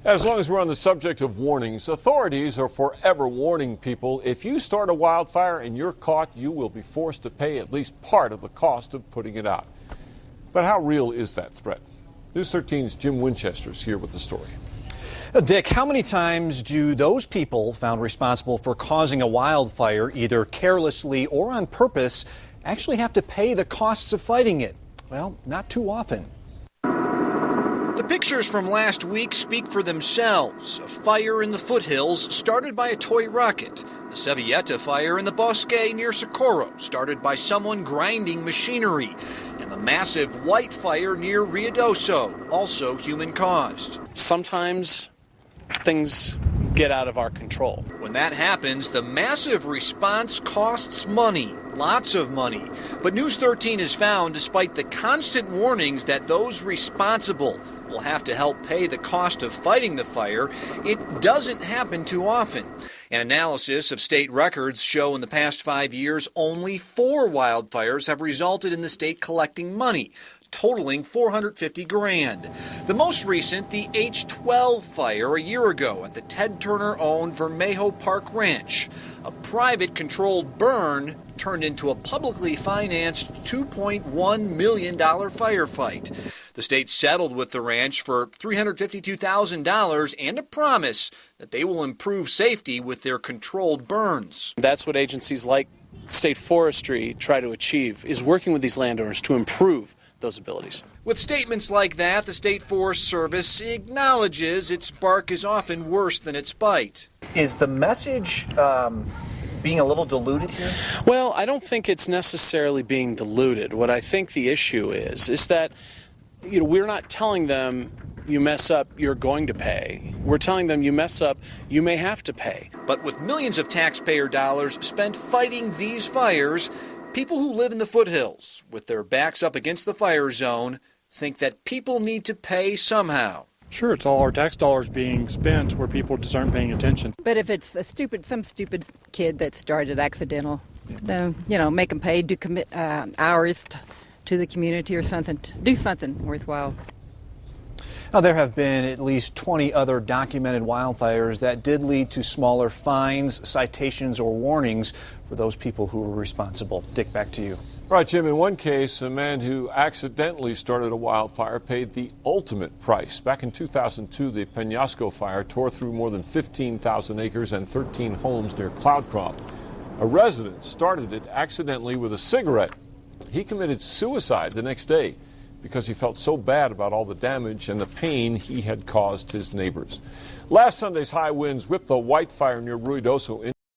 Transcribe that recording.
As long as we're on the subject of warnings, authorities are forever warning people if you start a wildfire and you're caught, you will be forced to pay at least part of the cost of putting it out. But how real is that threat? News 13's Jim Winchester is here with the story. Dick, how many times do those people found responsible for causing a wildfire, either carelessly or on purpose, actually have to pay the costs of fighting it? Well, not too often. The pictures from last week speak for themselves. A fire in the foothills started by a toy rocket. The Sevieta fire in the Bosque near Socorro started by someone grinding machinery. And the massive white fire near Ruidoso, also human-caused. Sometimes things get out of our control. When that happens, the massive response costs money, lots of money. But News 13 has found, despite the constant warnings that those responsible will have to help pay the cost of fighting the fire, it doesn't happen too often. An analysis of state records show in the past 5 years, only 4 wildfires have resulted in the state collecting money, totaling $450 grand. The most recent, the H12 fire a year ago at the Ted Turner-owned Vermejo Park Ranch. A private controlled burn turned into a publicly financed $2.1 million firefight. The state settled with the ranch for $352,000 and a promise that they will improve safety with their controlled burns. That's what agencies like state forestry try to achieve, is working with these landowners to improve those abilities. With statements like that, the State Forest Service acknowledges its bark is often worse than its bite. Is the message being a little diluted here? Well, I don't think it's necessarily being diluted. What I think the issue is that we're not telling them you mess up, you're going to pay. We're telling them you mess up, you may have to pay. But with millions of taxpayer dollars spent fighting these fires, people who live in the foothills, with their backs up against the fire zone, think that people need to pay somehow. Sure, it's all our tax dollars being spent where people just aren't paying attention. But if it's some stupid kid that started accidental, then, make them pay, do hours to the community or something, do something worthwhile. Now, there have been at least 20 other documented wildfires that did lead to smaller fines, citations, or warnings for those people who were responsible. Dick, back to you. Right, Jim. In one case, a man who accidentally started a wildfire paid the ultimate price. Back in 2002, the Peñasco fire tore through more than 15,000 acres and 13 homes near Cloudcroft. A resident started it accidentally with a cigarette. He committed suicide the next day because he felt so bad about all the damage and the pain he had caused his neighbors. Last Sunday's high winds whipped the white fire near Ruidoso